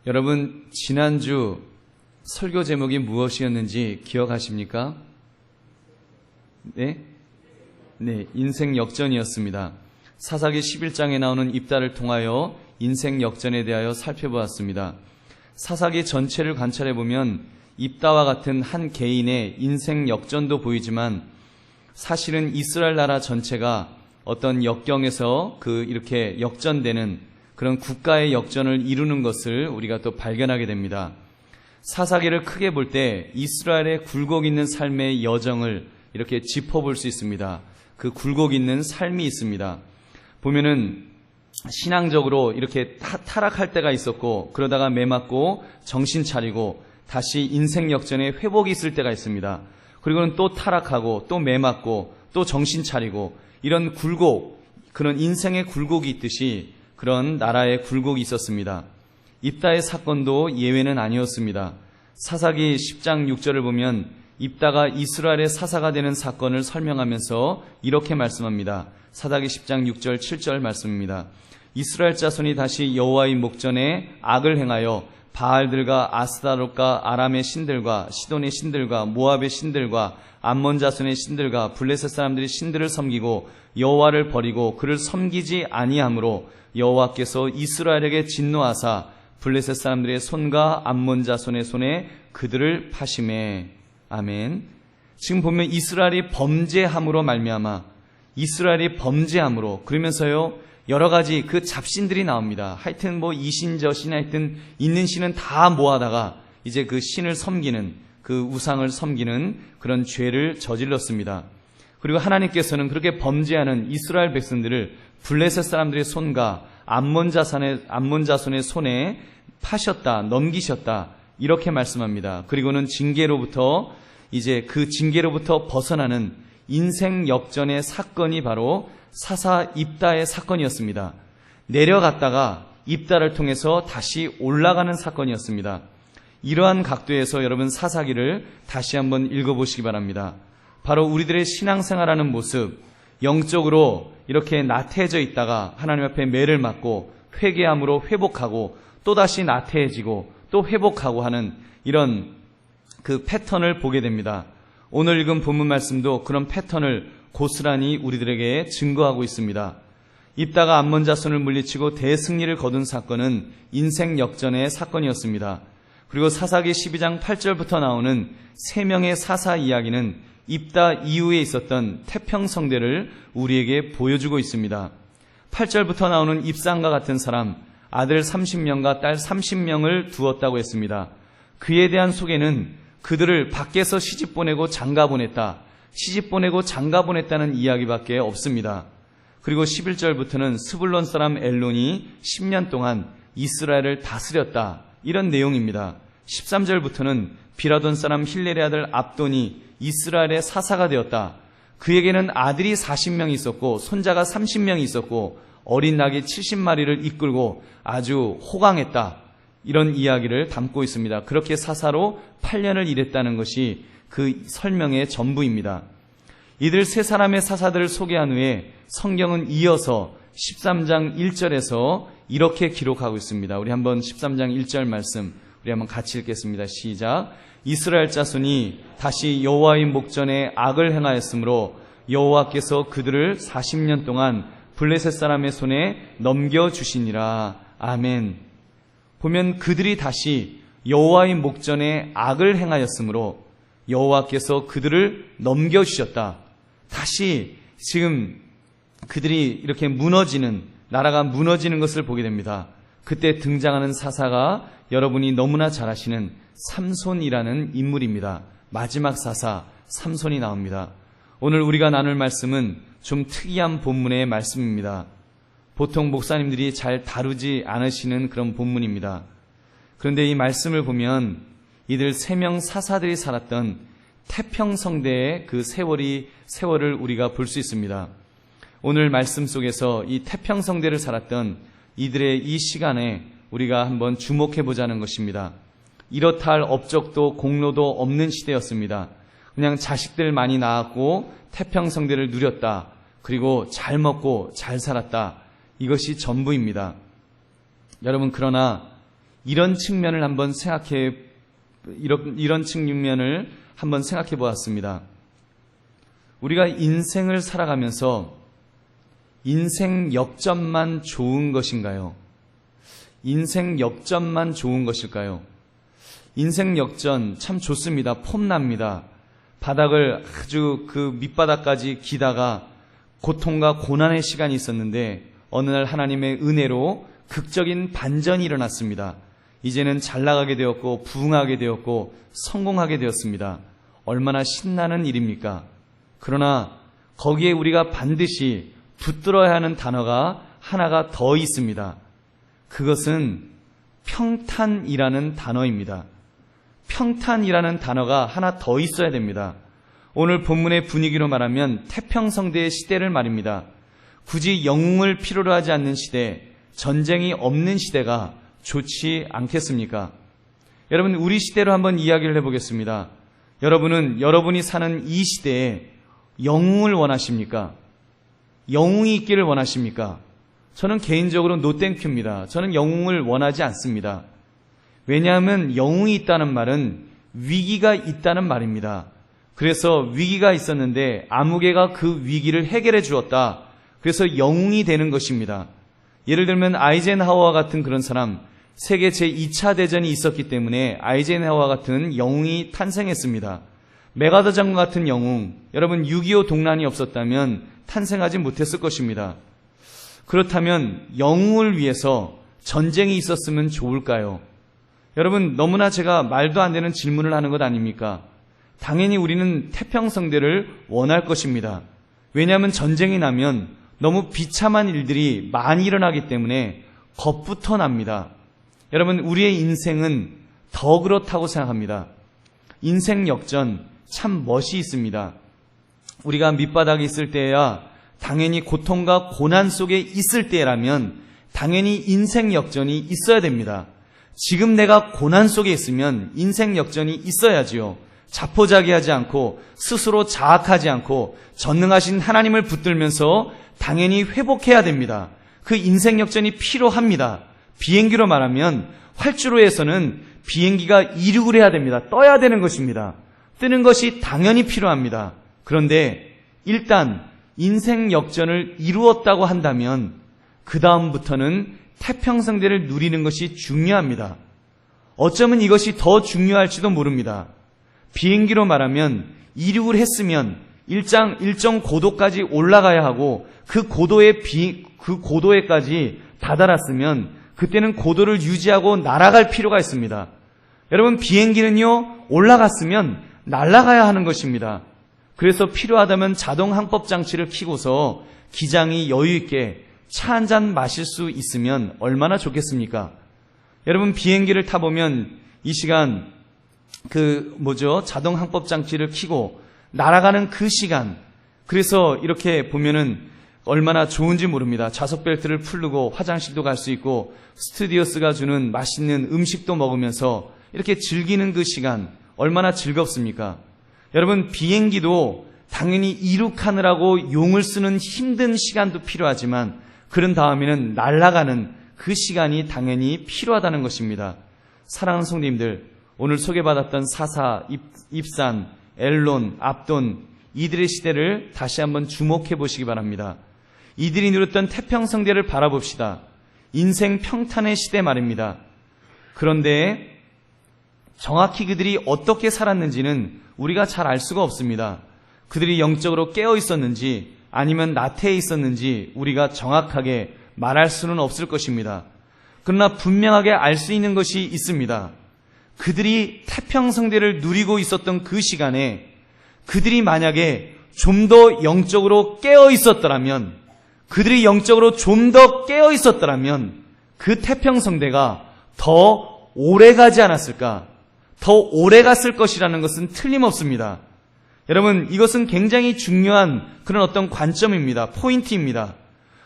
여러분, 지난주 설교 제목이 무엇이었는지 기억하십니까? 네, 인생 역전이었습니다. 사사기 11장에 나오는 입다를 통하여 인생 역전에 대하여 살펴보았습니다. 사사기 전체를 관찰해보면 입다와 같은 한 개인의 인생 역전도 보이지만 사실은 이스라엘 나라 전체가 어떤 역경에서 이렇게 역전되는 그런 국가의 역전을 이루는 것을 우리가 또 발견하게 됩니다. 사사기를 크게 볼 때 이스라엘의 굴곡 있는 삶의 여정을 이렇게 짚어볼 수 있습니다. 그 굴곡 있는 삶이 있습니다. 보면은 신앙적으로 이렇게 타락할 때가 있었고, 그러다가 매맞고 정신 차리고 다시 인생 역전에 회복이 있을 때가 있습니다. 그리고는 또 타락하고 또 매맞고 또 정신 차리고, 이런 굴곡, 그런 인생의 굴곡이 있듯이 그런 나라의 굴곡이 있었습니다. 입다의 사건도 예외는 아니었습니다. 사사기 10장 6절을 보면 입다가 이스라엘의 사사가 되는 사건을 설명하면서 이렇게 말씀합니다. 사사기 10장 6절 7절 말씀입니다. 이스라엘 자손이 다시 여호와의 목전에 악을 행하여 바알들과 아스타롯과 아람의 신들과 시돈의 신들과 모압의 신들과 암몬 자손의 신들과 블레셋 사람들이 신들을 섬기고 여호와를 버리고 그를 섬기지 아니하므로 여호와께서 이스라엘에게 진노하사 블레셋 사람들의 손과 암몬 자손의 손에 그들을 파심해. 아멘. 지금 보면 이스라엘이 범죄함으로 말미암아, 이스라엘이 범죄함으로, 그러면서요 여러 가지 그 잡신들이 나옵니다. 하여튼 이 신 저 신, 하여튼 있는 신은 다 모아다가 이제 그 신을 섬기는, 그 우상을 섬기는 그런 죄를 저질렀습니다. 그리고 하나님께서는 그렇게 범죄하는 이스라엘 백성들을 블레셋 사람들의 손과 암몬 자손의 손에 파셨다, 넘기셨다, 이렇게 말씀합니다. 그리고는 징계로부터, 이제 그 징계로부터 벗어나는 인생 역전의 사건이 바로 사사 입다의 사건이었습니다. 내려갔다가 입다를 통해서 다시 올라가는 사건이었습니다. 이러한 각도에서 여러분 사사기를 다시 한번 읽어보시기 바랍니다. 바로 우리들의 신앙생활하는 모습, 영적으로 이렇게 나태해져 있다가 하나님 앞에 매를 맞고 회개함으로 회복하고 또다시 나태해지고 또 회복하고 하는 이런 그 패턴을 보게 됩니다. 오늘 읽은 본문 말씀도 그런 패턴을 고스란히 우리들에게 증거하고 있습니다. 입다가 암몬 자손을 물리치고 대승리를 거둔 사건은 인생 역전의 사건이었습니다. 그리고 사사기 12장 8절부터 나오는 3명의 사사 이야기는 입다 이후에 있었던 태평성대를 우리에게 보여주고 있습니다. 8절부터 나오는 입상과 같은 사람, 아들 30명과 딸 30명을 두었다고 했습니다. 그에 대한 소개는 그들을 밖에서 시집 보내고 장가 보냈다, 시집 보내고 장가 보냈다는 이야기밖에 없습니다. 그리고 11절부터는 스불론 사람 엘론이 10년 동안 이스라엘을 다스렸다, 이런 내용입니다. 13절부터는 비라돈 사람 힐렐의 아들 압돈이 이스라엘의 사사가 되었다. 그에게는 아들이 40명이 있었고 손자가 30명이 있었고 어린 낙이 70마리를 이끌고 아주 호강했다, 이런 이야기를 담고 있습니다. 그렇게 사사로 8년을 일했다는 것이 그 설명의 전부입니다. 이들 세 사람의 사사들을 소개한 후에 성경은 이어서 13장 1절에서 이렇게 기록하고 있습니다. 우리 한번 13장 1절 말씀 우리 한번 같이 읽겠습니다. 시작. 이스라엘 자손이 다시 여호와의 목전에 악을 행하였으므로 여호와께서 그들을 40년 동안 블레셋 사람의 손에 넘겨주시니라. 아멘. 보면 그들이 다시 여호와의 목전에 악을 행하였으므로 여호와께서 그들을 넘겨주셨다. 다시 지금 그들이 이렇게 무너지는, 나라가 무너지는 것을 보게 됩니다. 그때 등장하는 사사가 여러분이 너무나 잘 아시는 삼손이라는 인물입니다. 마지막 사사 삼손이 나옵니다. 오늘 우리가 나눌 말씀은 좀 특이한 본문의 말씀입니다. 보통 목사님들이 잘 다루지 않으시는 그런 본문입니다. 그런데 이 말씀을 보면 이들 3명 사사들이 살았던 태평성대의 그 세월을 우리가 볼 수 있습니다. 오늘 말씀 속에서 이 태평성대를 살았던 이들의 이 시간에 우리가 한번 주목해 보자는 것입니다. 이렇다 할 업적도 공로도 없는 시대였습니다. 그냥 자식들 많이 낳았고 태평성대를 누렸다, 그리고 잘 먹고 잘 살았다, 이것이 전부입니다. 여러분, 그러나 이런 측면을 한번 이런 측면을 한번 생각해 보았습니다. 우리가 인생을 살아가면서 인생 역전만 좋은 것인가요? 인생 역전만 좋은 것일까요? 인생 역전 참 좋습니다. 폼납니다. 바닥을 아주 그 밑바닥까지 기다가 고통과 고난의 시간이 있었는데 어느 날 하나님의 은혜로 극적인 반전이 일어났습니다. 이제는 잘 나가게 되었고 부흥하게 되었고 성공하게 되었습니다. 얼마나 신나는 일입니까? 그러나 거기에 우리가 반드시 붙들어야 하는 단어가 하나가 더 있습니다. 그것은 평탄이라는 단어입니다. 평탄이라는 단어가 하나 더 있어야 됩니다. 오늘 본문의 분위기로 말하면 태평성대의 시대를 말입니다. 굳이 영웅을 필요로 하지 않는 시대, 전쟁이 없는 시대가 좋지 않겠습니까? 여러분, 우리 시대로 한번 이야기를 해보겠습니다. 여러분은 여러분이 사는 이 시대에 영웅을 원하십니까? 영웅이 있기를 원하십니까? 저는 개인적으로 노땡큐입니다. 저는 영웅을 원하지 않습니다. 왜냐하면 영웅이 있다는 말은 위기가 있다는 말입니다. 그래서 위기가 있었는데 아무개가 그 위기를 해결해 주었다. 그래서 영웅이 되는 것입니다. 예를 들면 아이젠하워와 같은 그런 사람, 세계 제2차 대전이 있었기 때문에 아이젠하워 같은 영웅이 탄생했습니다. 메가더 장군 같은 영웅, 여러분 6.25 동란이 없었다면 탄생하지 못했을 것입니다. 그렇다면 영웅을 위해서 전쟁이 있었으면 좋을까요? 여러분, 너무나 제가 말도 안 되는 질문을 하는 것 아닙니까? 당연히 우리는 태평성대를 원할 것입니다. 왜냐하면 전쟁이 나면 너무 비참한 일들이 많이 일어나기 때문에 겁부터 납니다. 여러분, 우리의 인생은 더 그렇다고 생각합니다. 인생 역전 참 멋이 있습니다. 우리가 밑바닥에 있을 때야 당연히 고통과 고난 속에 있을 때라면 당연히 인생 역전이 있어야 됩니다. 지금 내가 고난 속에 있으면 인생 역전이 있어야지요. 자포자기하지 않고 스스로 자학하지 않고 전능하신 하나님을 붙들면서 당연히 회복해야 됩니다. 그 인생 역전이 필요합니다. 비행기로 말하면 활주로에서는 비행기가 이륙을 해야 됩니다. 떠야 되는 것입니다. 뜨는 것이 당연히 필요합니다. 그런데 일단 인생 역전을 이루었다고 한다면 그 다음부터는 태평성대를 누리는 것이 중요합니다. 어쩌면 이것이 더 중요할지도 모릅니다. 비행기로 말하면 이륙을 했으면 일정 고도까지 올라가야 하고 그 고도에까지 다다랐으면 그때는 고도를 유지하고 날아갈 필요가 있습니다. 여러분, 비행기는요, 올라갔으면 날아가야 하는 것입니다. 그래서 필요하다면 자동 항법 장치를 켜고서 기장이 여유 있게 차 한 잔 마실 수 있으면 얼마나 좋겠습니까? 여러분, 비행기를 타보면 이 시간 자동 항법 장치를 켜고 날아가는 그 시간, 그래서 이렇게 보면은 얼마나 좋은지 모릅니다. 좌석 벨트를 풀고 화장실도 갈 수 있고 스튜디오스가 주는 맛있는 음식도 먹으면서 이렇게 즐기는 그 시간 얼마나 즐겁습니까? 여러분, 비행기도 당연히 이륙하느라고 용을 쓰는 힘든 시간도 필요하지만 그런 다음에는 날아가는 그 시간이 당연히 필요하다는 것입니다. 사랑하는 성도님들, 오늘 소개받았던 사사, 입산, 엘론, 압돈, 이들의 시대를 다시 한번 주목해 보시기 바랍니다. 이들이 누렸던 태평성대를 바라봅시다. 인생 평탄의 시대 말입니다. 그런데 정확히 그들이 어떻게 살았는지는 우리가 잘 알 수가 없습니다. 그들이 영적으로 깨어 있었는지 아니면 나태해 있었는지 우리가 정확하게 말할 수는 없을 것입니다. 그러나 분명하게 알 수 있는 것이 있습니다. 그들이 태평성대를 누리고 있었던 그 시간에 그들이 만약에 좀 더 영적으로 깨어 있었더라면, 그들이 영적으로 좀 더 깨어 있었더라면 그 태평성대가 더 오래 가지 않았을까? 더 오래 갔을 것이라는 것은 틀림없습니다. 여러분, 이것은 굉장히 중요한 그런 어떤 관점입니다. 포인트입니다.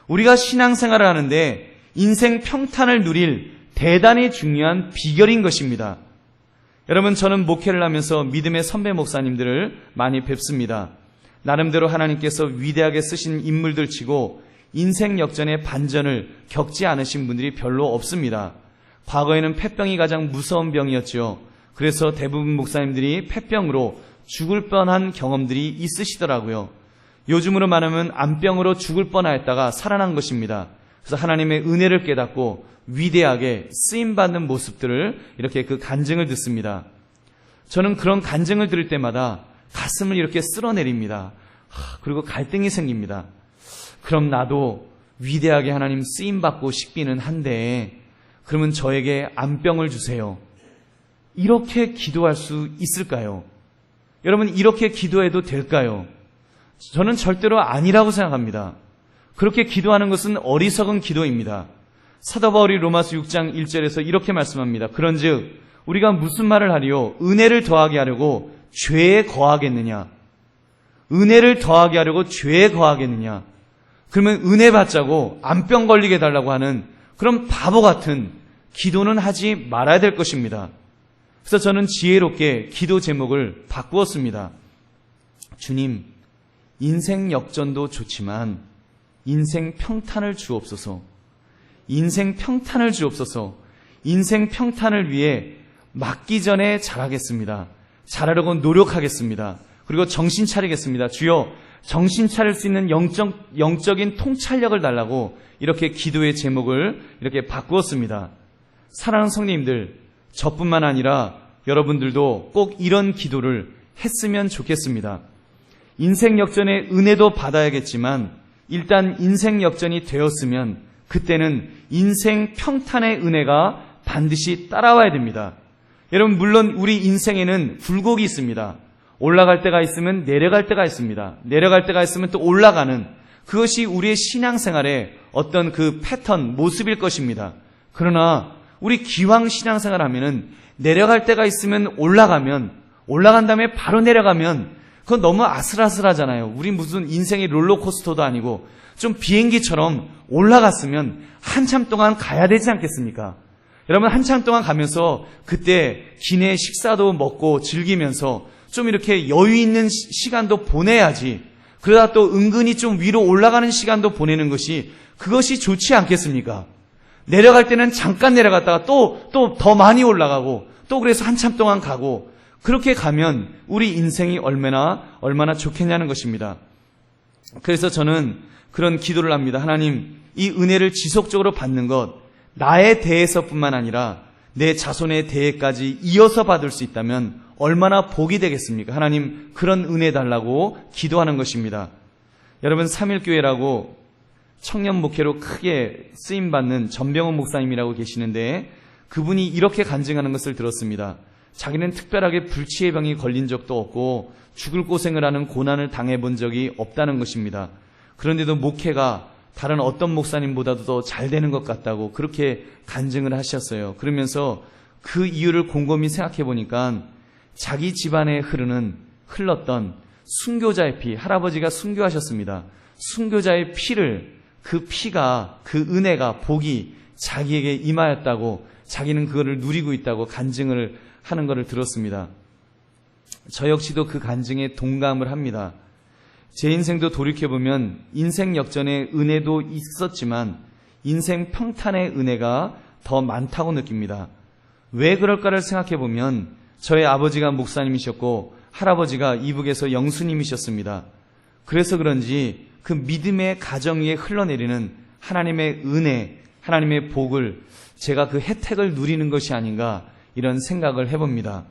우리가 신앙생활을 하는데 인생 평탄을 누릴 대단히 중요한 비결인 것입니다. 여러분, 저는 목회를 하면서 믿음의 선배 목사님들을 많이 뵙습니다. 나름대로 하나님께서 위대하게 쓰신 인물들 치고 인생 역전의 반전을 겪지 않으신 분들이 별로 없습니다. 과거에는 폐병이 가장 무서운 병이었죠. 그래서 대부분 목사님들이 폐병으로 죽을 뻔한 경험들이 있으시더라고요. 요즘으로 말하면 암병으로 죽을 뻔하였다가 살아난 것입니다. 그래서 하나님의 은혜를 깨닫고 위대하게 쓰임받는 모습들을 이렇게 그 간증을 듣습니다. 저는 그런 간증을 들을 때마다 가슴을 이렇게 쓸어내립니다. 그리고 갈등이 생깁니다. 그럼 나도 위대하게 하나님 쓰임받고 싶기는 한데 그러면 저에게 암병을 주세요. 이렇게 기도할 수 있을까요? 여러분, 이렇게 기도해도 될까요? 저는 절대로 아니라고 생각합니다. 그렇게 기도하는 것은 어리석은 기도입니다. 사도 바울이 로마서 6장 1절에서 이렇게 말씀합니다. 그런즉 우리가 무슨 말을 하리요? 은혜를 더하게 하려고 죄에 거하겠느냐? 은혜를 더하게 하려고 죄에 거하겠느냐? 그러면 은혜 받자고 암병 걸리게 해달라고 하는 그런 바보 같은 기도는 하지 말아야 될 것입니다. 그래서 저는 지혜롭게 기도 제목을 바꾸었습니다. 주님, 인생 역전도 좋지만 인생 평탄을 주옵소서. 인생 평탄을 주옵소서. 인생 평탄을 위해 맞기 전에 잘하겠습니다. 잘하려고 노력하겠습니다. 그리고 정신 차리겠습니다. 주여, 정신 차릴 수 있는 영적인 통찰력을 달라고 이렇게 기도의 제목을 이렇게 바꾸었습니다. 사랑하는 성도님들, 저뿐만 아니라 여러분들도 꼭 이런 기도를 했으면 좋겠습니다. 인생 역전의 은혜도 받아야겠지만 일단 인생 역전이 되었으면 그때는 인생 평탄의 은혜가 반드시 따라와야 됩니다. 여러분, 물론 우리 인생에는 굴곡이 있습니다. 올라갈 때가 있으면 내려갈 때가 있습니다. 내려갈 때가 있으면 또 올라가는, 그것이 우리의 신앙생활의 어떤 그 패턴, 모습일 것입니다. 그러나 우리 기왕 신앙생활 하면은 내려갈 때가 있으면 올라간 다음에 바로 내려가면 그건 너무 아슬아슬하잖아요. 우리 무슨 인생의 롤러코스터도 아니고 좀 비행기처럼 올라갔으면 한참 동안 가야 되지 않겠습니까? 여러분, 한참 동안 가면서 그때 기내 식사도 먹고 즐기면서 좀 이렇게 여유 있는 시간도 보내야지. 그러다 또 은근히 좀 위로 올라가는 시간도 보내는 것이, 그것이 좋지 않겠습니까? 내려갈 때는 잠깐 내려갔다가 또 더 많이 올라가고 또 그래서 한참 동안 가고, 그렇게 가면 우리 인생이 얼마나 좋겠냐는 것입니다. 그래서 저는 그런 기도를 합니다. 하나님, 이 은혜를 지속적으로 받는 것, 나에 대해서뿐만 아니라 내 자손에 대해까지 이어서 받을 수 있다면 얼마나 복이 되겠습니까? 하나님, 그런 은혜 달라고 기도하는 것입니다. 여러분, 3일교회라고 청년 목회로 크게 쓰임받는 전병훈 목사님이라고 계시는데 그분이 이렇게 간증하는 것을 들었습니다. 자기는 특별하게 불치의 병이 걸린 적도 없고 죽을 고생을 하는 고난을 당해본 적이 없다는 것입니다. 그런데도 목회가 다른 어떤 목사님보다도 더 잘 되는 것 같다고 그렇게 간증을 하셨어요. 그러면서 그 이유를 곰곰이 생각해 보니까 자기 집안에 흘렀던 순교자의 피, 할아버지가 순교하셨습니다. 순교자의 피를, 그 피가, 그 은혜가, 복이 자기에게 임하였다고, 자기는 그거를 누리고 있다고 간증을 하는 것을 들었습니다. 저 역시도 그 간증에 동감을 합니다. 제 인생도 돌이켜보면 인생 역전의 은혜도 있었지만 인생 평탄의 은혜가 더 많다고 느낍니다. 왜 그럴까를 생각해보면 저의 아버지가 목사님이셨고 할아버지가 이북에서 영수님이셨습니다. 그래서 그런지 그 믿음의 가정 위에 흘러내리는 하나님의 은혜, 하나님의 복을, 제가 그 혜택을 누리는 것이 아닌가, 이런 생각을 해봅니다.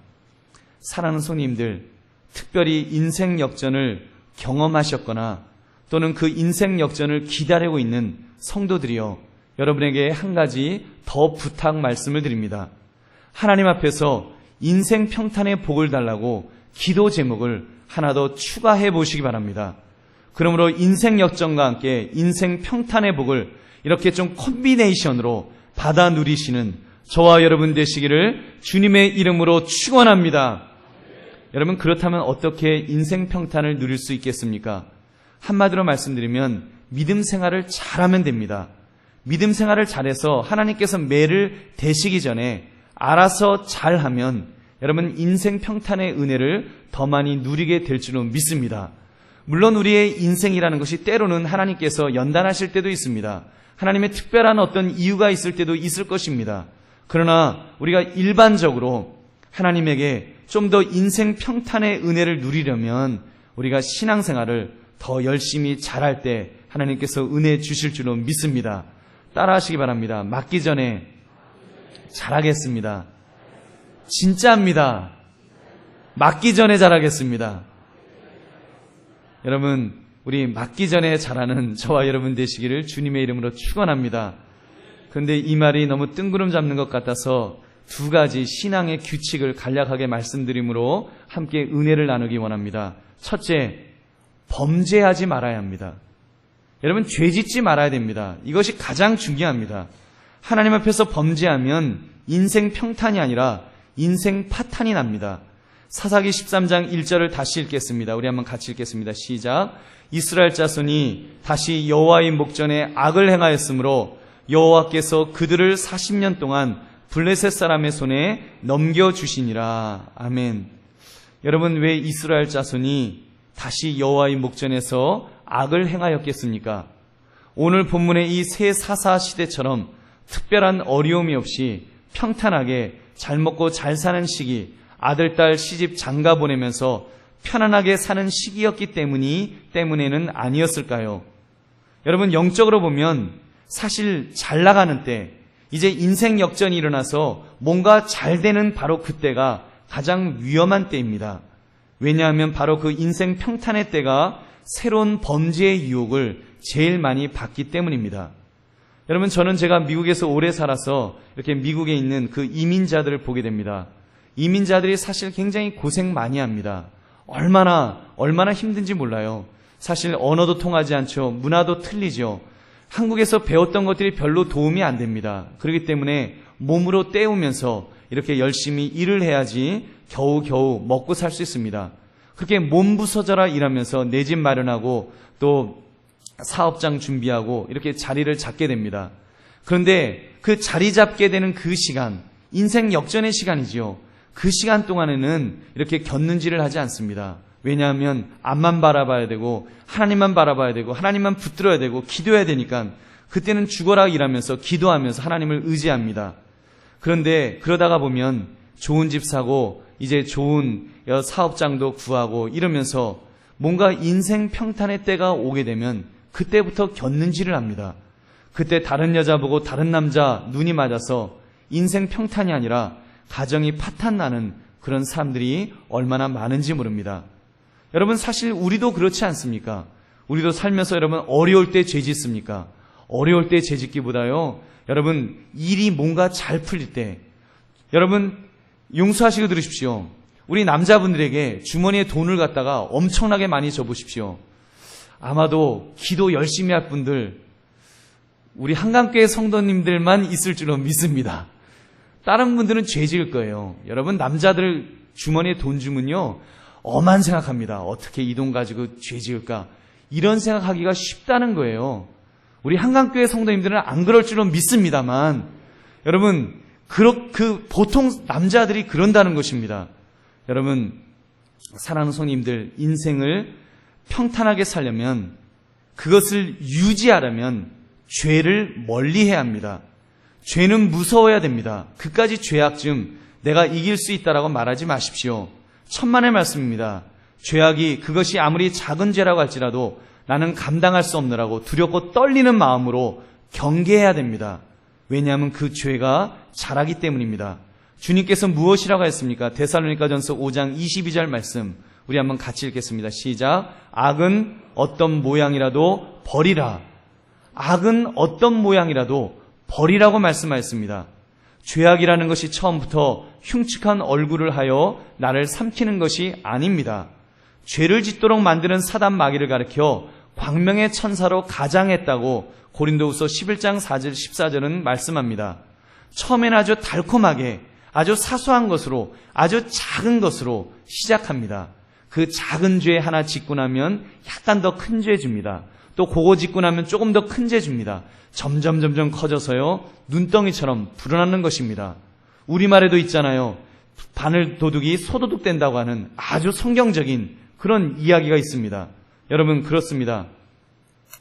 사랑하는 손님들, 특별히 인생 역전을 경험하셨거나 또는 그 인생 역전을 기다리고 있는 성도들이여, 여러분에게 한 가지 더 부탁 말씀을 드립니다. 하나님 앞에서 인생 평탄의 복을 달라고 기도 제목을 하나 더 추가해 보시기 바랍니다. 그러므로 인생 역전과 함께 인생 평탄의 복을 이렇게 좀 콤비네이션으로 받아 누리시는 저와 여러분 되시기를 주님의 이름으로 축원합니다. 여러분, 그렇다면 어떻게 인생 평탄을 누릴 수 있겠습니까? 한마디로 말씀드리면 믿음 생활을 잘하면 됩니다. 믿음 생활을 잘해서 하나님께서 매를 대시기 전에 알아서 잘하면 여러분 인생 평탄의 은혜를 더 많이 누리게 될 줄로 믿습니다. 물론 우리의 인생이라는 것이 때로는 하나님께서 연단하실 때도 있습니다. 하나님의 특별한 어떤 이유가 있을 때도 있을 것입니다. 그러나 우리가 일반적으로 하나님에게 좀 더 인생 평탄의 은혜를 누리려면 우리가 신앙생활을 더 열심히 잘할 때 하나님께서 은혜 주실 줄로 믿습니다. 따라하시기 바랍니다. 맞기 전에 잘하겠습니다. 진짜입니다. 맞기 전에 잘하겠습니다. 여러분, 우리 맞기 전에 잘하는 저와 여러분 되시기를 주님의 이름으로 축원합니다. 그런데 이 말이 너무 뜬구름 잡는 것 같아서 두 가지 신앙의 규칙을 간략하게 말씀드림으로 함께 은혜를 나누기 원합니다. 첫째, 범죄하지 말아야 합니다. 여러분, 죄 짓지 말아야 됩니다. 이것이 가장 중요합니다. 하나님 앞에서 범죄하면 인생 평탄이 아니라 인생 파탄이 납니다. 사사기 13장 1절을 다시 읽겠습니다. 우리 한번 같이 읽겠습니다. 시작. 이스라엘 자손이 다시 여호와의 목전에 악을 행하였으므로 여호와께서 그들을 40년 동안 블레셋 사람의 손에 넘겨주시니라. 아멘. 여러분, 왜 이스라엘 자손이 다시 여호와의 목전에서 악을 행하였겠습니까? 오늘 본문의 이 새 사사 시대처럼 특별한 어려움이 없이 평탄하게 잘 먹고 잘 사는 시기, 아들, 딸, 시집 장가 보내면서 편안하게 사는 시기였기 때문에는 아니었을까요? 여러분, 영적으로 보면 사실 잘 나가는 때, 이제 인생 역전이 일어나서 뭔가 잘 되는 바로 그때가 가장 위험한 때입니다. 왜냐하면 바로 그 인생 평탄의 때가 새로운 범죄의 유혹을 제일 많이 받기 때문입니다. 여러분, 저는 제가 미국에서 오래 살아서 이렇게 미국에 있는 그 이민자들을 보게 됩니다. 이민자들이 사실 굉장히 고생 많이 합니다. 얼마나 힘든지 몰라요. 사실 언어도 통하지 않죠. 문화도 틀리죠. 한국에서 배웠던 것들이 별로 도움이 안 됩니다. 그렇기 때문에 몸으로 때우면서 이렇게 열심히 일을 해야지 겨우겨우 먹고 살 수 있습니다. 그렇게 몸부서져라 일하면서 내 집 마련하고 또 사업장 준비하고 이렇게 자리를 잡게 됩니다. 그런데 그 자리 잡게 되는 그 시간, 인생 역전의 시간이지요. 그 시간 동안에는 이렇게 곁눈질을 하지 않습니다. 왜냐하면 앞만 바라봐야 되고 하나님만 바라봐야 되고 하나님만 붙들어야 되고 기도해야 되니까 그때는 죽어라 일하면서 기도하면서 하나님을 의지합니다. 그런데 그러다가 보면 좋은 집 사고 이제 좋은 사업장도 구하고 이러면서 뭔가 인생 평탄의 때가 오게 되면 그때부터 곁눈질을 합니다. 그때 다른 여자 보고 다른 남자 눈이 맞아서 인생 평탄이 아니라 가정이 파탄나는 그런 사람들이 얼마나 많은지 모릅니다. 여러분, 사실 우리도 그렇지 않습니까? 우리도 살면서 여러분 어려울 때 죄 짓습니까? 어려울 때 죄 짓기보다요, 여러분 일이 뭔가 잘 풀릴 때, 여러분 용서하시고 들으십시오. 우리 남자분들에게 주머니에 돈을 갖다가 엄청나게 많이 줘보십시오. 아마도 기도 열심히 할 분들, 우리 한강교회 성도님들만 있을 줄로 믿습니다. 다른 분들은 죄 지을 거예요. 여러분, 남자들 주머니에 돈 주면요, 엄한 생각합니다. 어떻게 이 돈 가지고 죄 지을까? 이런 생각하기가 쉽다는 거예요. 우리 한강교회 성도님들은 안 그럴 줄로 믿습니다만, 여러분, 보통 남자들이 그런다는 것입니다. 여러분, 사랑하는 성도님들, 인생을 평탄하게 살려면, 그것을 유지하려면 죄를 멀리해야 합니다. 죄는 무서워야 됩니다. 그까지 죄악쯤 내가 이길 수 있다라고 말하지 마십시오. 천만의 말씀입니다. 죄악이 그것이 아무리 작은 죄라고 할지라도 나는 감당할 수 없느라고 두렵고 떨리는 마음으로 경계해야 됩니다. 왜냐하면 그 죄가 잘하기 때문입니다. 주님께서 무엇이라고 했습니까? 데살로니가전서 5장 22절 말씀 우리 한번 같이 읽겠습니다. 시작. 악은 어떤 모양이라도 버리라. 악은 어떤 모양이라도 버리라고 말씀하였습니다. 죄악이라는 것이 처음부터 흉측한 얼굴을 하여 나를 삼키는 것이 아닙니다. 죄를 짓도록 만드는 사단 마귀를 가리켜 광명의 천사로 가장했다고 고린도후서 11장 4절 14절은 말씀합니다. 처음에는 아주 달콤하게 아주 사소한 것으로 아주 작은 것으로 시작합니다. 그 작은 죄 하나 짓고 나면 약간 더 큰 죄 줍니다. 또 그거 짓고 나면 조금 더 큰 죄 줍니다. 점점 커져서요, 눈덩이처럼 불어나는 것입니다. 우리말에도 있잖아요. 바늘 도둑이 소도둑 된다고 하는 아주 성경적인 그런 이야기가 있습니다. 여러분, 그렇습니다.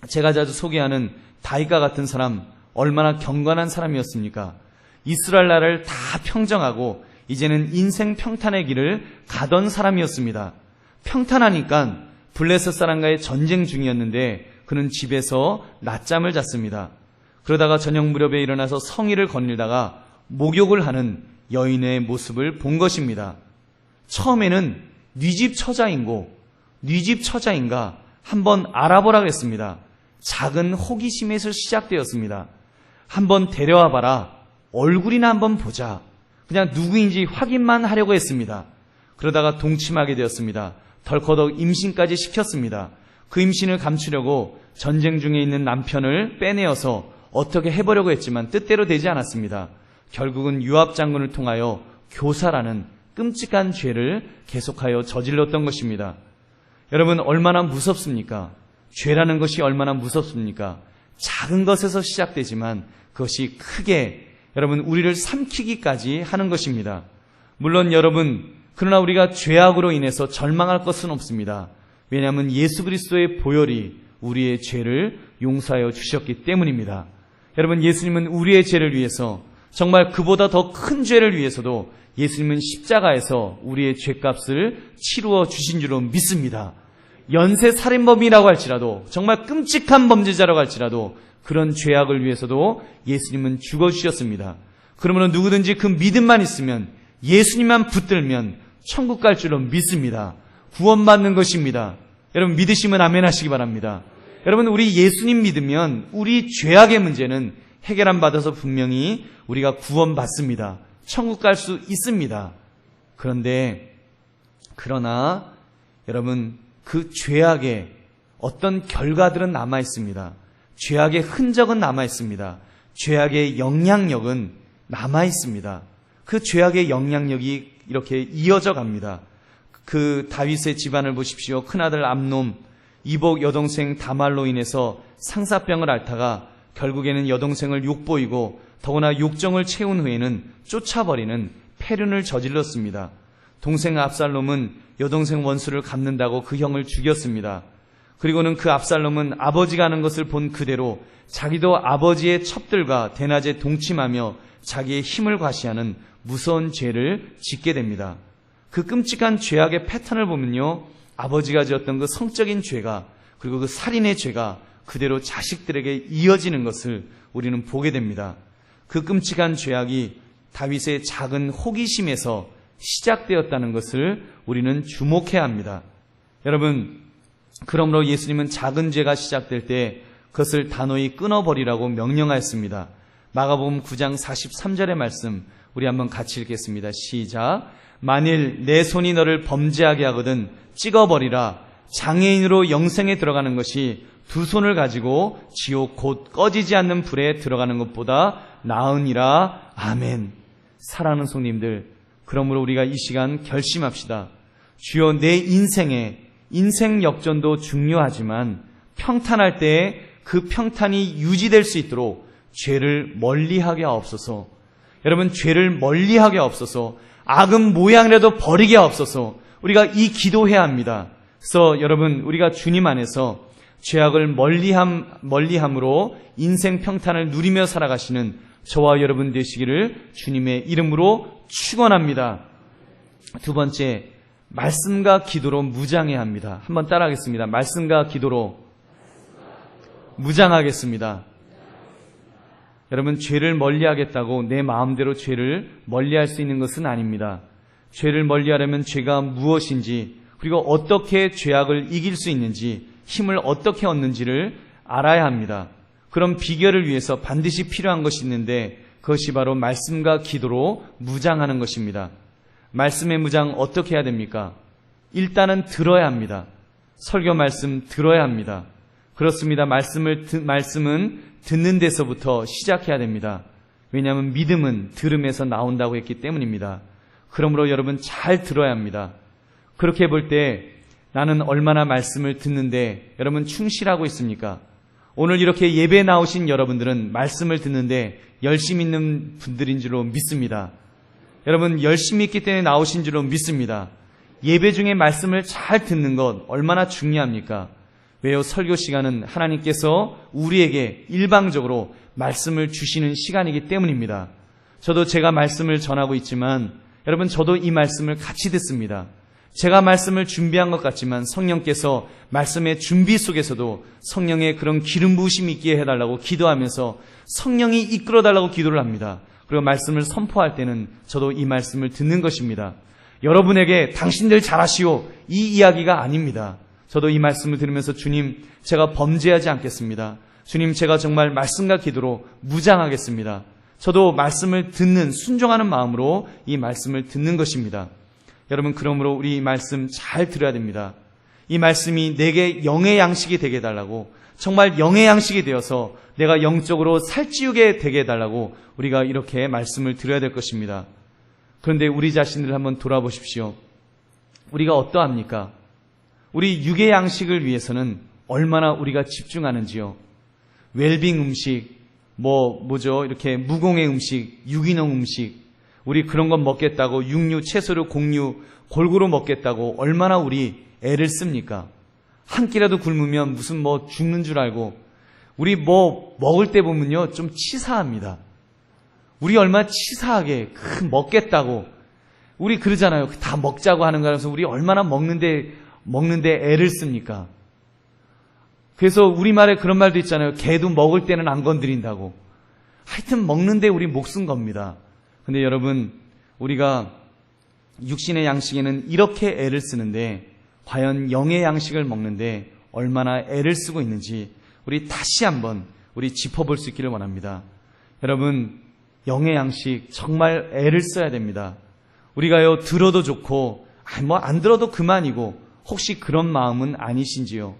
제가 자주 소개하는 다윗과 같은 사람, 얼마나 경건한 사람이었습니까? 이스라엘 나라를 다 평정하고 이제는 인생 평탄의 길을 가던 사람이었습니다. 평탄하니까 블레셋 사람과의 전쟁 중이었는데 그는 집에서 낮잠을 잤습니다. 그러다가 저녁 무렵에 일어나서 성의를 거닐다가 목욕을 하는 여인의 모습을 본 것입니다. 처음에는 네 집 처자인가 한번 알아보라 그랬습니다. 작은 호기심에서 시작되었습니다. 한번 데려와 봐라. 얼굴이나 한번 보자. 그냥 누구인지 확인만 하려고 했습니다. 그러다가 동침하게 되었습니다. 덜커덕 임신까지 시켰습니다. 그 임신을 감추려고 전쟁 중에 있는 남편을 빼내어서 어떻게 해보려고 했지만 뜻대로 되지 않았습니다. 결국은 유압 장군을 통하여 교사라는 끔찍한 죄를 계속하여 저질렀던 것입니다. 여러분, 얼마나 무섭습니까? 죄라는 것이 얼마나 무섭습니까? 작은 것에서 시작되지만 그것이 크게 여러분 우리를 삼키기까지 하는 것입니다. 물론 여러분, 그러나 우리가 죄악으로 인해서 절망할 것은 없습니다. 왜냐하면 예수 그리스도의 보혈이 우리의 죄를 용서하여 주셨기 때문입니다. 여러분, 예수님은 우리의 죄를 위해서, 정말 그보다 더 큰 죄를 위해서도 예수님은 십자가에서 우리의 죄값을 치루어 주신 줄로 믿습니다. 연쇄 살인범이라고 할지라도, 정말 끔찍한 범죄자라고 할지라도 그런 죄악을 위해서도 예수님은 죽어주셨습니다. 그러므로 누구든지 그 믿음만 있으면, 예수님만 붙들면 천국 갈 줄로 믿습니다. 구원받는 것입니다. 여러분, 믿으시면 아멘 하시기 바랍니다. 여러분, 우리 예수님 믿으면 우리 죄악의 문제는 해결 안 받아서 분명히 우리가 구원받습니다. 천국 갈 수 있습니다. 그러나 여러분, 그 죄악의 어떤 결과들은 남아 있습니다. 죄악의 흔적은 남아 있습니다. 죄악의 영향력은 남아 있습니다. 그 죄악의 영향력이 이렇게 이어져 갑니다. 그 다윗의 집안을 보십시오. 큰아들 암놈, 이복 여동생 다말로 인해서 상사병을 앓다가 결국에는 여동생을 욕보이고 더구나 욕정을 채운 후에는 쫓아버리는 폐륜을 저질렀습니다. 동생 압살롬은 여동생 원수를 갚는다고 그 형을 죽였습니다. 그리고는 그 압살롬은 아버지가 하는 것을 본 그대로 자기도 아버지의 첩들과 대낮에 동침하며 자기의 힘을 과시하는 무서운 죄를 짓게 됩니다. 그 끔찍한 죄악의 패턴을 보면요, 아버지가 지었던 그 성적인 죄가, 그리고 그 살인의 죄가 그대로 자식들에게 이어지는 것을 우리는 보게 됩니다. 그 끔찍한 죄악이 다윗의 작은 호기심에서 시작되었다는 것을 우리는 주목해야 합니다. 여러분, 그러므로 예수님은 작은 죄가 시작될 때 그것을 단호히 끊어버리라고 명령하였습니다. 마가복음 9장 43절의 말씀 우리 한번 같이 읽겠습니다. 시작. 만일 내 손이 너를 범죄하게 하거든 찍어버리라. 장애인으로 영생에 들어가는 것이 두 손을 가지고 지옥 곧 꺼지지 않는 불에 들어가는 것보다 나으니라. 아멘. 사랑하는 손님들, 그러므로 우리가 이 시간 결심합시다. 주여, 내 인생 역전도 중요하지만 평탄할 때에 그 평탄이 유지될 수 있도록 죄를 멀리하게 하옵소서. 여러분, 죄를 멀리하게 하옵소서. 악은 모양이라도 버리게 하옵소서. 우리가 이 기도해야 합니다. 그래서 여러분, 우리가 주님 안에서 죄악을 멀리함으로 인생 평탄을 누리며 살아가시는 저와 여러분 되시기를 주님의 이름으로 축원합니다. 두 번째, 말씀과 기도로 무장해야 합니다. 한번 따라하겠습니다. 말씀과 기도로 무장하겠습니다. 여러분, 죄를 멀리하겠다고 내 마음대로 죄를 멀리할 수 있는 것은 아닙니다. 죄를 멀리하려면 죄가 무엇인지, 그리고 어떻게 죄악을 이길 수 있는지, 힘을 어떻게 얻는지를 알아야 합니다. 그런 비결을 위해서 반드시 필요한 것이 있는데 그것이 바로 말씀과 기도로 무장하는 것입니다. 말씀의 무장 어떻게 해야 됩니까? 일단은 들어야 합니다. 설교 말씀 들어야 합니다. 그렇습니다. 말씀은 듣는 데서부터 시작해야 됩니다. 왜냐하면 믿음은 들음에서 나온다고 했기 때문입니다. 그러므로 여러분 잘 들어야 합니다. 그렇게 볼 때 나는 얼마나 말씀을 듣는데 여러분 충실하고 있습니까? 오늘 이렇게 예배에 나오신 여러분들은 말씀을 듣는데 열심히 있는 분들인 줄로 믿습니다. 여러분 열심히 있기 때문에 나오신 줄로 믿습니다. 예배 중에 말씀을 잘 듣는 것 얼마나 중요합니까? 왜요? 설교 시간은 하나님께서 우리에게 일방적으로 말씀을 주시는 시간이기 때문입니다. 저도 제가 말씀을 전하고 있지만 여러분 저도 이 말씀을 같이 듣습니다. 제가 말씀을 준비한 것 같지만 성령께서 말씀의 준비 속에서도 성령의 그런 기름 부으심이 있게 해달라고 기도하면서 성령이 이끌어달라고 기도를 합니다. 그리고 말씀을 선포할 때는 저도 이 말씀을 듣는 것입니다. 여러분에게 당신들 잘하시오 이 이야기가 아닙니다. 저도 이 말씀을 들으면서 주님 제가 범죄하지 않겠습니다. 주님 제가 정말 말씀과 기도로 무장하겠습니다. 저도 말씀을 듣는 순종하는 마음으로 이 말씀을 듣는 것입니다. 여러분 그러므로 우리 이 말씀 잘 들어야 됩니다. 이 말씀이 내게 영의 양식이 되게 해달라고 정말 영의 양식이 되어서 내가 영적으로 살찌우게 되게 해달라고 우리가 이렇게 말씀을 들어야 될 것입니다. 그런데 우리 자신을 한번 돌아보십시오. 우리가 어떠합니까? 우리 육의 양식을 위해서는 얼마나 우리가 집중하는지요. 웰빙 음식, 뭐죠? 이렇게 무공해 음식, 유기농 음식, 우리 그런 건 먹겠다고 육류, 채소류, 곡류 골고루 먹겠다고 얼마나 우리 애를 씁니까? 한 끼라도 굶으면 무슨 죽는 줄 알고 우리 먹을 때 보면요 좀 치사합니다. 우리 얼마나 치사하게 먹겠다고 우리 그러잖아요. 다 먹자고 하는 거라서 우리 얼마나 먹는데 애를 씁니까? 그래서 우리말에 그런 말도 있잖아요. 개도 먹을 때는 안 건드린다고. 하여튼 먹는데 우리 목숨 겁니다. 근데 여러분 우리가 육신의 양식에는 이렇게 애를 쓰는데 과연 영의 양식을 먹는데 얼마나 애를 쓰고 있는지 우리 다시 한번 우리 짚어볼 수 있기를 원합니다. 여러분 영의 양식 정말 애를 써야 됩니다. 우리가요 들어도 좋고 안 들어도 그만이고 혹시 그런 마음은 아니신지요?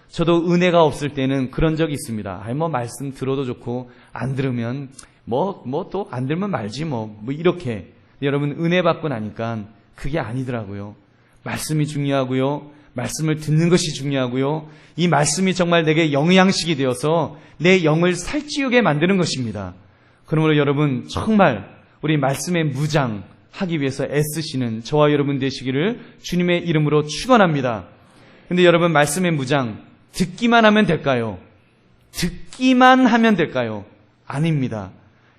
저도 은혜가 없을 때는 그런 적이 있습니다. 말씀 들어도 좋고 안 들으면 또 안 들으면 말지 이렇게. 여러분 은혜 받고 나니까 그게 아니더라고요. 말씀이 중요하고요. 말씀을 듣는 것이 중요하고요. 이 말씀이 정말 내게 영의 양식이 되어서 내 영을 살찌우게 만드는 것입니다. 그러므로 여러분 정말 우리 말씀의 무장하기 위해서 애쓰시는 저와 여러분 되시기를 주님의 이름으로 축원합니다. 근데 여러분 말씀의 무장 듣기만 하면 될까요? 듣기만 하면 될까요? 아닙니다.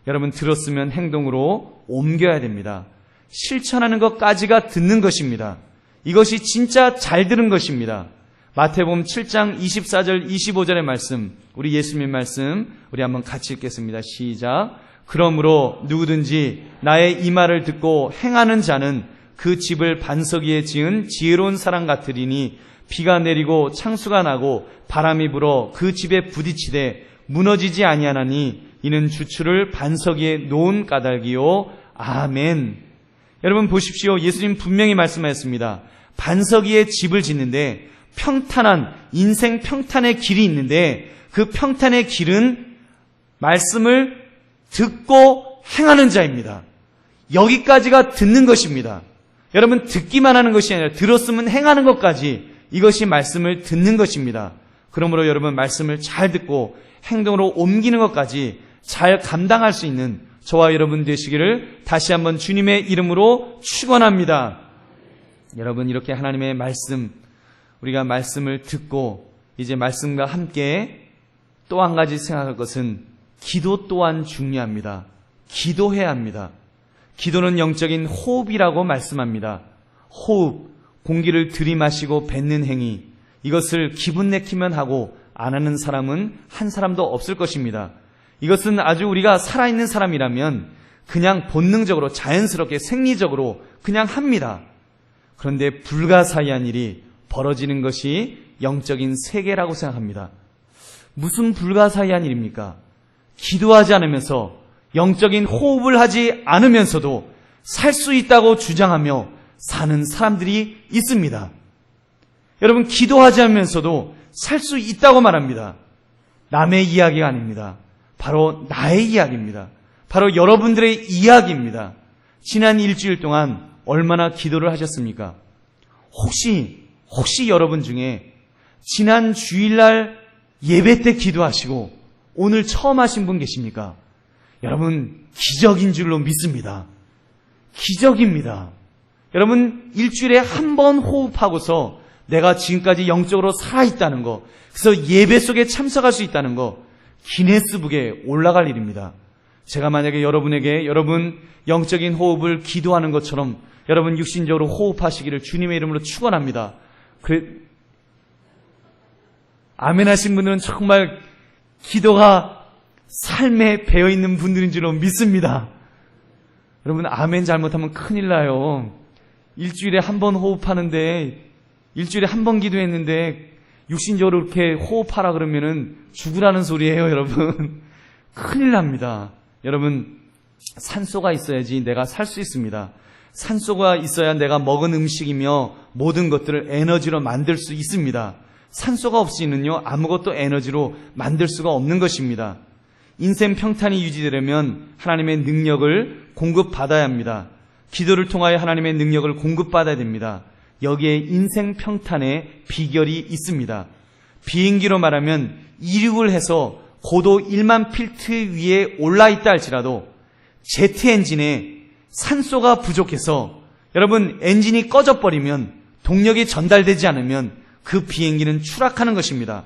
여러분 들었으면 행동으로 옮겨야 됩니다. 실천하는 것까지가 듣는 것입니다. 이것이 진짜 잘 들은 것입니다. 마태복음 7장 24절 25절의 말씀, 우리 예수님 말씀 우리 한번 같이 읽겠습니다. 시작. 그러므로 누구든지 나의 이 말을 듣고 행하는 자는 그 집을 반석 위에 지은 지혜로운 사람 같으리니 비가 내리고 창수가 나고 바람이 불어 그 집에 부딪히되 무너지지 아니하나니 이는 주추를 반석 위에 놓은 까닭이요. 아멘. 여러분 보십시오. 예수님 분명히 말씀하셨습니다. 반석 위에 집을 짓는데 평탄한 인생 평탄의 길이 있는데 그 평탄의 길은 말씀을 듣고 행하는 자입니다. 여기까지가 듣는 것입니다. 여러분 듣기만 하는 것이 아니라 들었으면 행하는 것까지 이것이 말씀을 듣는 것입니다. 그러므로 여러분 말씀을 잘 듣고 행동으로 옮기는 것까지 잘 감당할 수 있는 저와 여러분 되시기를 다시 한번 주님의 이름으로 축원합니다. 여러분 이렇게 하나님의 말씀 우리가 말씀을 듣고 이제 말씀과 함께 또 한 가지 생각할 것은 기도 또한 중요합니다. 기도해야 합니다. 기도는 영적인 호흡이라고 말씀합니다. 호흡, 공기를 들이마시고 뱉는 행위, 이것을 기분 내키면 하고 안 하는 사람은 한 사람도 없을 것입니다. 이것은 아주 우리가 살아있는 사람이라면 그냥 본능적으로 자연스럽게 생리적으로 그냥 합니다. 그런데 불가사의한 일이 벌어지는 것이 영적인 세계라고 생각합니다. 무슨 불가사의한 일입니까? 기도하지 않으면서 영적인 호흡을 하지 않으면서도 살 수 있다고 주장하며 사는 사람들이 있습니다. 여러분 기도하지 않으면서도 살 수 있다고 말합니다. 남의 이야기가 아닙니다. 바로 나의 이야기입니다. 바로 여러분들의 이야기입니다. 지난 일주일 동안 얼마나 기도를 하셨습니까? 혹시 여러분 중에 지난 주일날 예배 때 기도하시고 오늘 처음 하신 분 계십니까? 여러분 기적인 줄로 믿습니다. 기적입니다. 여러분 일주일에 한 번 호흡하고서 내가 지금까지 영적으로 살아있다는 거, 그래서 예배 속에 참석할 수 있다는 거 기네스북에 올라갈 일입니다. 제가 만약에 여러분에게 여러분 영적인 호흡을 기도하는 것처럼 여러분 육신적으로 호흡하시기를 주님의 이름으로 축원합니다. 아멘 하신 분들은 정말 기도가 삶에 배어있는 분들인 줄로 믿습니다. 여러분 아멘 잘못하면 큰일 나요. 일주일에 한 번 호흡하는데 일주일에 한 번 기도했는데 육신적으로 이렇게 호흡하라 그러면은 죽으라는 소리예요, 여러분. 큰일 납니다. 여러분 산소가 있어야지 내가 살 수 있습니다. 산소가 있어야 내가 먹은 음식이며 모든 것들을 에너지로 만들 수 있습니다. 산소가 없이는요 아무것도 에너지로 만들 수가 없는 것입니다. 인생 평탄이 유지되려면 하나님의 능력을 공급받아야 합니다. 기도를 통하여 하나님의 능력을 공급받아야 됩니다. 여기에 인생 평탄의 비결이 있습니다. 비행기로 말하면 이륙을 해서 고도 1만 필트 위에 올라있다 할지라도 제트 엔진에 산소가 부족해서 여러분 엔진이 꺼져버리면 동력이 전달되지 않으면 그 비행기는 추락하는 것입니다.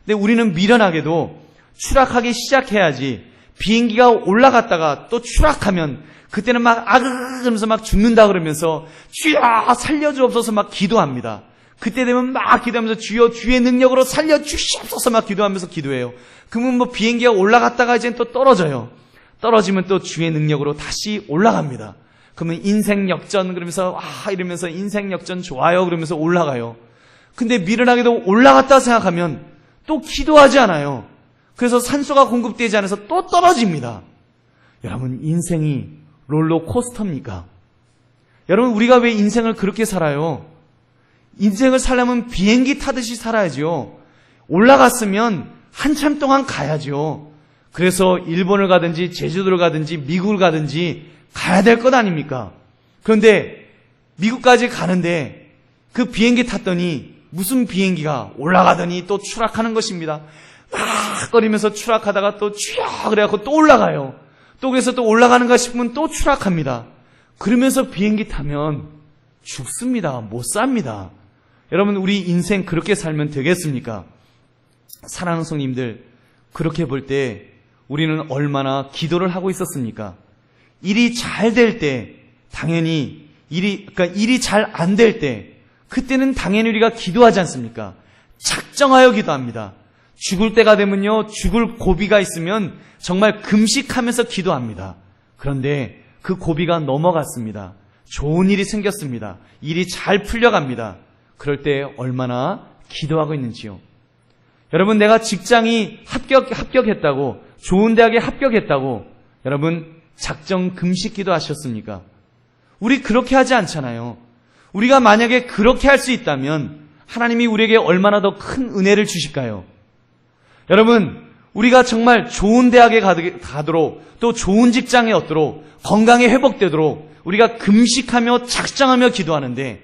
근데 우리는 미련하게도 추락하기 시작해야지 비행기가 올라갔다가 또 추락하면 그때는 막 그러면서 막 죽는다 그러면서 주여 살려주옵소서 막 기도합니다. 그때 되면 막 기도하면서 주여 주의 능력으로 살려주시옵소서 막 기도하면서 기도해요. 그러면 뭐 비행기가 올라갔다가 이제 또 떨어져요. 떨어지면 또 주의 능력으로 다시 올라갑니다. 그러면 인생 역전 그러면서 이러면서 인생 역전 좋아요 그러면서 올라가요. 근데 미련하게도 올라갔다 생각하면 또 기도하지 않아요. 그래서 산소가 공급되지 않아서 또 떨어집니다. 여러분 인생이 롤러코스터입니까? 여러분 우리가 왜 인생을 그렇게 살아요? 인생을 살려면 비행기 타듯이 살아야죠. 올라갔으면 한참 동안 가야죠. 그래서 일본을 가든지 제주도를 가든지 미국을 가든지 가야 될 것 아닙니까? 그런데 미국까지 가는데 그 비행기 탔더니 무슨 비행기가 올라가더니 또 추락하는 것입니다. 거리면서 추락하다가 또 쥐야 그래갖고 또 올라가요. 또 그래서 또 올라가는가 싶으면 또 추락합니다. 그러면서 비행기 타면 죽습니다. 못 삽니다. 여러분 우리 인생 그렇게 살면 되겠습니까? 사랑하는 성님들 그렇게 볼 때 우리는 얼마나 기도를 하고 있었습니까? 일이 잘 될 때 당연히 일이 잘 안 될 때 그때는 당연히 우리가 기도하지 않습니까? 작정하여 기도합니다. 죽을 때가 되면요 죽을 고비가 있으면 정말 금식하면서 기도합니다. 그런데 그 고비가 넘어갔습니다. 좋은 일이 생겼습니다. 일이 잘 풀려갑니다. 그럴 때 얼마나 기도하고 있는지요. 여러분 내가 직장이 합격했다고 좋은 대학에 합격했다고 여러분 작정 금식 기도하셨습니까? 우리 그렇게 하지 않잖아요. 우리가 만약에 그렇게 할 수 있다면 하나님이 우리에게 얼마나 더 큰 은혜를 주실까요? 여러분 우리가 정말 좋은 대학에 가도록 또 좋은 직장에 얻도록 건강이 회복되도록 우리가 금식하며 작정하며 기도하는데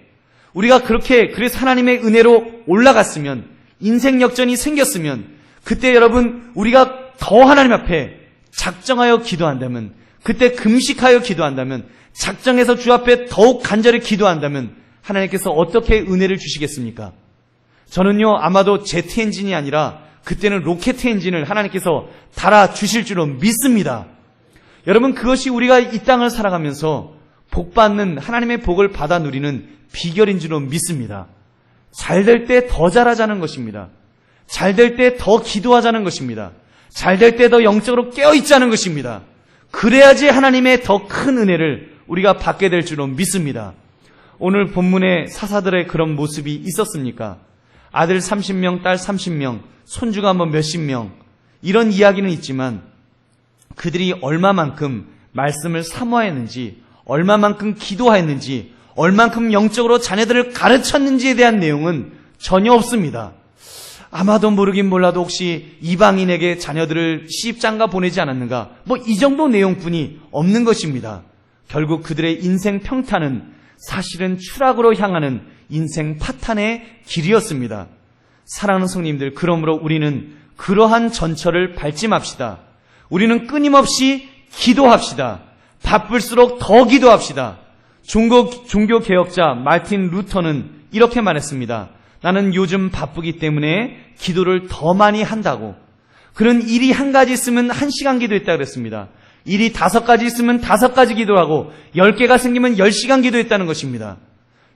우리가 그래서 하나님의 은혜로 올라갔으면 인생 역전이 생겼으면 그때 여러분 우리가 더 하나님 앞에 작정하여 기도한다면 그때 금식하여 기도한다면 작정해서 주 앞에 더욱 간절히 기도한다면 하나님께서 어떻게 은혜를 주시겠습니까? 저는요 아마도 제트 엔진이 아니라 그때는 로켓 엔진을 하나님께서 달아주실 줄로 믿습니다. 여러분 그것이 우리가 이 땅을 살아가면서 복받는 하나님의 복을 받아 누리는 비결인 줄로 믿습니다. 잘 될 때 더 잘하자는 것입니다. 잘 될 때 더 기도하자는 것입니다. 잘 될 때 더 영적으로 깨어있자는 것입니다. 그래야지 하나님의 더 큰 은혜를 우리가 받게 될 줄로 믿습니다. 오늘 본문에 사사들의 그런 모습이 있었습니까? 아들 30명, 딸 30명, 손주가 뭐 몇십 명 이런 이야기는 있지만 그들이 얼마만큼 말씀을 사모했는지 얼마만큼 기도했는지 얼만큼 영적으로 자녀들을 가르쳤는지에 대한 내용은 전혀 없습니다. 아마도 모르긴 몰라도 혹시 이방인에게 자녀들을 시집장가 보내지 않았는가 뭐 이 정도 내용뿐이 없는 것입니다. 결국 그들의 인생 평탄은 사실은 추락으로 향하는 인생 파탄의 길이었습니다. 사랑하는 성님들 그러므로 우리는 그러한 전철을 밟지 맙시다. 우리는 끊임없이 기도합시다. 바쁠수록 더 기도합시다. 종교개혁자 마틴 루터는 이렇게 말했습니다. 나는 요즘 바쁘기 때문에 기도를 더 많이 한다고. 그는 일이 한 가지 있으면 1시간 기도했다고 그랬습니다. 일이 5가지 있으면 5가지 기도하고 10개가 생기면 10시간 기도했다는 것입니다.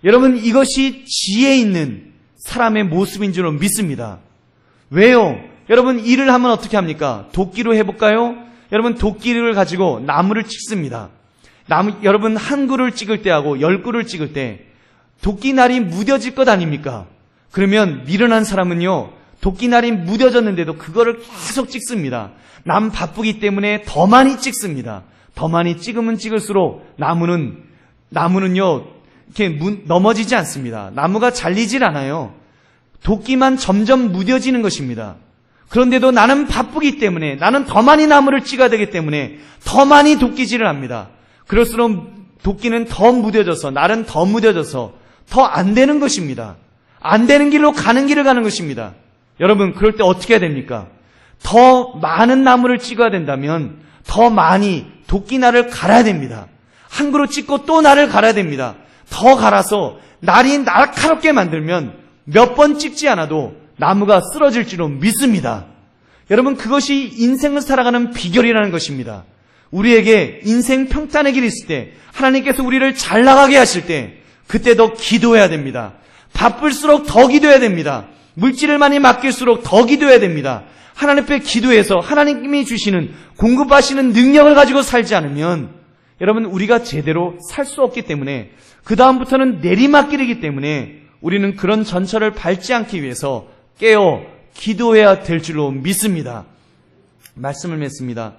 여러분, 이것이 지혜 있는 사람의 모습인 줄 믿습니다. 왜요? 여러분, 일을 하면 어떻게 합니까? 도끼로 해볼까요? 여러분, 도끼를 가지고 나무를 찍습니다. 여러분, 한 그루를 찍을 때하고 10그루를 찍을 때 도끼날이 무뎌질 것 아닙니까? 그러면 미련한 사람은요, 도끼날이 무뎌졌는데도 그거를 계속 찍습니다. 남 바쁘기 때문에 더 많이 찍습니다. 더 많이 찍으면 찍을수록 나무는요, 이렇게 넘어지지 않습니다. 나무가 잘리질 않아요. 도끼만 점점 무뎌지는 것입니다. 그런데도 나는 바쁘기 때문에, 나는 더 많이 나무를 찍어야 되기 때문에 더 많이 도끼질을 합니다. 그럴수록 도끼는 더 무뎌져서, 날은 더 무뎌져서 더 안 되는 것입니다. 안 되는 길로 가는 길을 가는 것입니다. 여러분, 그럴 때 어떻게 해야 됩니까? 더 많은 나무를 찍어야 된다면 더 많이 도끼날을 갈아야 됩니다. 한 그루 찍고 또 날을 갈아야 됩니다. 더 갈아서 날이 날카롭게 만들면 몇 번 찍지 않아도 나무가 쓰러질 줄로 믿습니다. 여러분, 그것이 인생을 살아가는 비결이라는 것입니다. 우리에게 인생 평탄의 길이 있을 때, 하나님께서 우리를 잘 나가게 하실 때, 그때 더 기도해야 됩니다. 바쁠수록 더 기도해야 됩니다. 물질을 많이 맡길수록 더 기도해야 됩니다. 하나님 앞에 기도해서 하나님이 주시는, 공급하시는 능력을 가지고 살지 않으면 여러분, 우리가 제대로 살 수 없기 때문에, 그 다음부터는 내리막길이기 때문에 우리는 그런 전철을 밟지 않기 위해서 깨어 기도해야 될 줄로 믿습니다. 말씀을 맺습니다.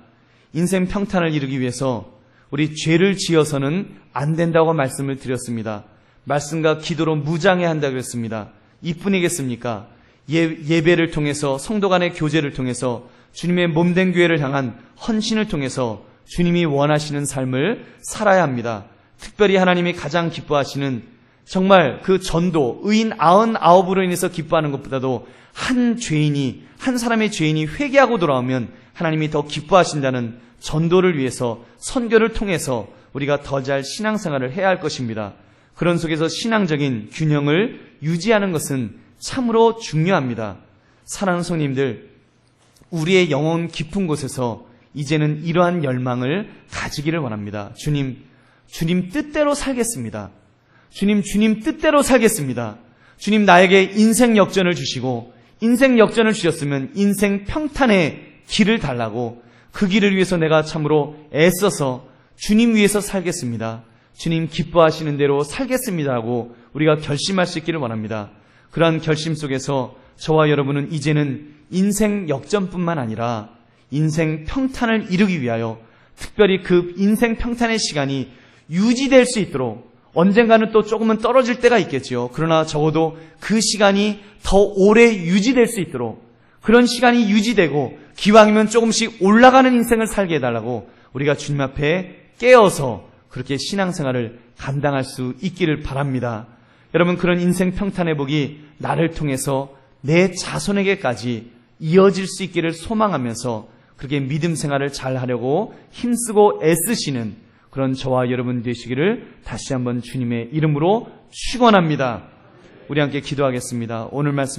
인생 평탄을 이루기 위해서 우리 죄를 지어서는 안 된다고 말씀을 드렸습니다. 말씀과 기도로 무장해야 한다고 그랬습니다. 이뿐이겠습니까? 예배를 통해서, 성도 간의 교제를 통해서, 주님의 몸된 교회를 향한 헌신을 통해서 주님이 원하시는 삶을 살아야 합니다. 특별히 하나님이 가장 기뻐하시는, 정말 그 전도, 의인 99으로 인해서 기뻐하는 것보다도 한 사람의 죄인이 회개하고 돌아오면 하나님이 더 기뻐하신다는 전도를 위해서, 선교를 통해서 우리가 더 잘 신앙생활을 해야 할 것입니다. 그런 속에서 신앙적인 균형을 유지하는 것은 참으로 중요합니다. 사랑하는 성님들, 우리의 영혼 깊은 곳에서 이제는 이러한 열망을 가지기를 원합니다. 주님 뜻대로 살겠습니다. 주님 뜻대로 살겠습니다. 주님, 나에게 인생 역전을 주시고, 인생 역전을 주셨으면 인생 평탄의 길을 달라고, 그 길을 위해서 내가 참으로 애써서 주님 위해서 살겠습니다. 주님 기뻐하시는 대로 살겠습니다 하고 우리가 결심할 수 있기를 원합니다. 그러한 결심 속에서 저와 여러분은 이제는 인생 역전뿐만 아니라 인생 평탄을 이루기 위하여, 특별히 그 인생 평탄의 시간이 유지될 수 있도록, 언젠가는 또 조금은 떨어질 때가 있겠죠. 그러나 적어도 그 시간이 더 오래 유지될 수 있도록, 그런 시간이 유지되고 기왕이면 조금씩 올라가는 인생을 살게 해달라고 우리가 주님 앞에 깨어서 그렇게 신앙생활을 감당할 수 있기를 바랍니다. 여러분, 그런 인생 평탄의 복이 나를 통해서 내 자손에게까지 이어질 수 있기를 소망하면서 그렇게 믿음 생활을 잘 하려고 힘쓰고 애쓰시는 그런 저와 여러분 되시기를 다시 한번 주님의 이름으로 축원합니다. 우리 함께 기도하겠습니다. 오늘 말씀